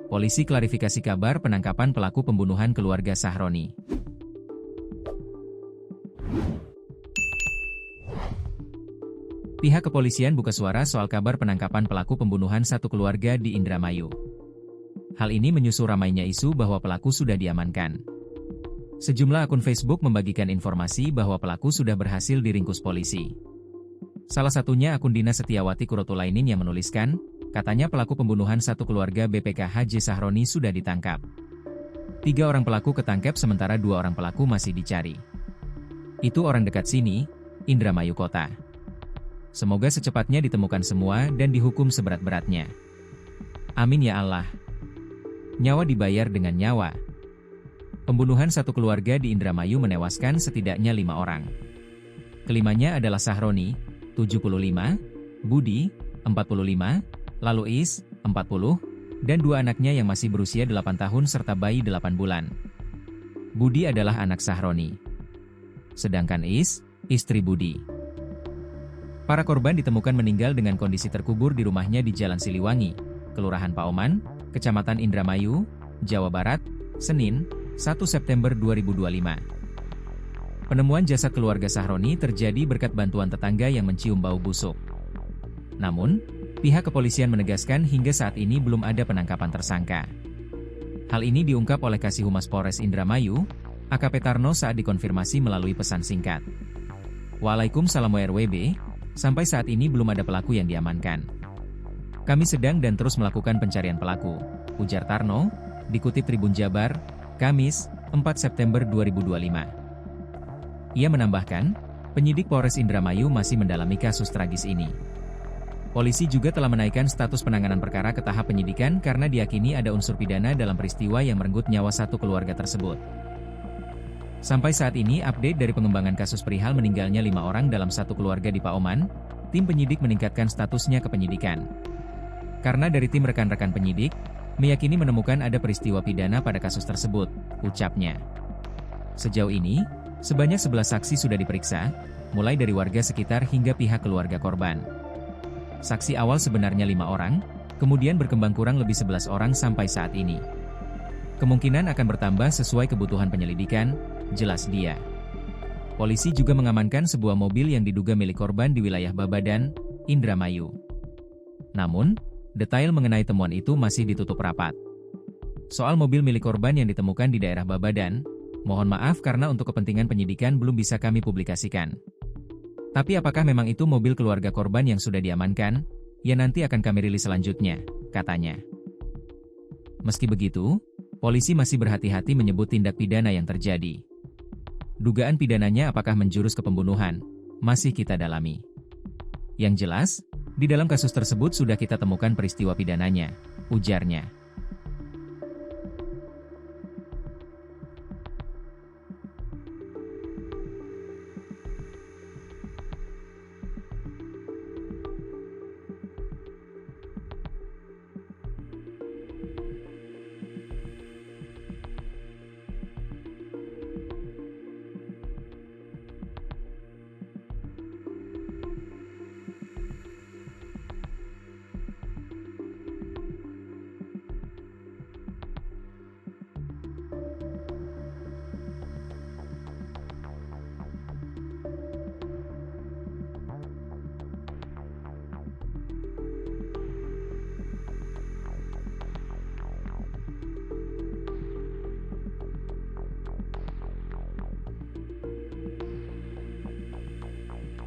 Polisi klarifikasi kabar penangkapan pelaku pembunuhan keluarga Sahroni. Pihak kepolisian buka suara soal kabar penangkapan pelaku pembunuhan satu keluarga di Indramayu. Hal ini menyusul ramainya isu bahwa pelaku sudah diamankan. Sejumlah akun Facebook membagikan informasi bahwa pelaku sudah berhasil diringkus polisi. Salah satunya akun Dina Setiawati Kurotulainin yang menuliskan, katanya pelaku pembunuhan satu keluarga BPK Haji Sahroni sudah ditangkap. 3 orang pelaku ketangkep sementara 2 orang pelaku masih dicari. Itu orang dekat sini, Indramayu Kota. Semoga secepatnya ditemukan semua dan dihukum seberat-beratnya. Amin ya Allah. Nyawa dibayar dengan nyawa. Pembunuhan satu keluarga di Indramayu menewaskan setidaknya 5 orang. Kelimanya adalah Sahroni, 75, Budi, 45, lalu Is, 40, dan 2 anaknya yang masih berusia 8 tahun serta bayi 8 bulan. Budi adalah anak Sahroni. Sedangkan Is, istri Budi. Para korban ditemukan meninggal dengan kondisi terkubur di rumahnya di Jalan Siliwangi, Kelurahan Paoman, Kecamatan Indramayu, Jawa Barat, Senin, 1 September 2025. Penemuan jasad keluarga Sahroni terjadi berkat bantuan tetangga yang mencium bau busuk. Namun, pihak kepolisian menegaskan hingga saat ini belum ada penangkapan tersangka. Hal ini diungkap oleh Kasih Humas Polres Indramayu, AKP Tarno saat dikonfirmasi melalui pesan singkat. Waalaikumsalam WRWB, sampai saat ini belum ada pelaku yang diamankan. Kami sedang dan terus melakukan pencarian pelaku, ujar Tarno, dikutip Tribun Jabar, Kamis, 4 September 2025. Ia menambahkan, penyidik Polres Indramayu masih mendalami kasus tragis ini. Polisi juga telah menaikkan status penanganan perkara ke tahap penyidikan karena diyakini ada unsur pidana dalam peristiwa yang merenggut nyawa satu keluarga tersebut. Sampai saat ini update dari pengembangan kasus perihal meninggalnya 5 orang dalam satu keluarga di Paoman, tim penyidik meningkatkan statusnya ke penyidikan. Karena dari tim rekan-rekan penyidik, meyakini menemukan ada peristiwa pidana pada kasus tersebut, ucapnya. Sejauh ini, sebanyak 11 saksi sudah diperiksa, mulai dari warga sekitar hingga pihak keluarga korban. Saksi awal sebenarnya 5 orang, kemudian berkembang kurang lebih 11 orang sampai saat ini. Kemungkinan akan bertambah sesuai kebutuhan penyelidikan, jelas dia. Polisi juga mengamankan sebuah mobil yang diduga milik korban di wilayah Babadan, Indramayu. Namun, detail mengenai temuan itu masih ditutup rapat. Soal mobil milik korban yang ditemukan di daerah Babadan, mohon maaf karena untuk kepentingan penyidikan belum bisa kami publikasikan. Tapi apakah memang itu mobil keluarga korban yang sudah diamankan? Ya nanti akan kami rilis selanjutnya, katanya. Meski begitu, polisi masih berhati-hati menyebut tindak pidana yang terjadi. Dugaan pidananya apakah menjurus ke pembunuhan, masih kita dalami. Yang jelas, di dalam kasus tersebut sudah kita temukan peristiwa pidananya, ujarnya.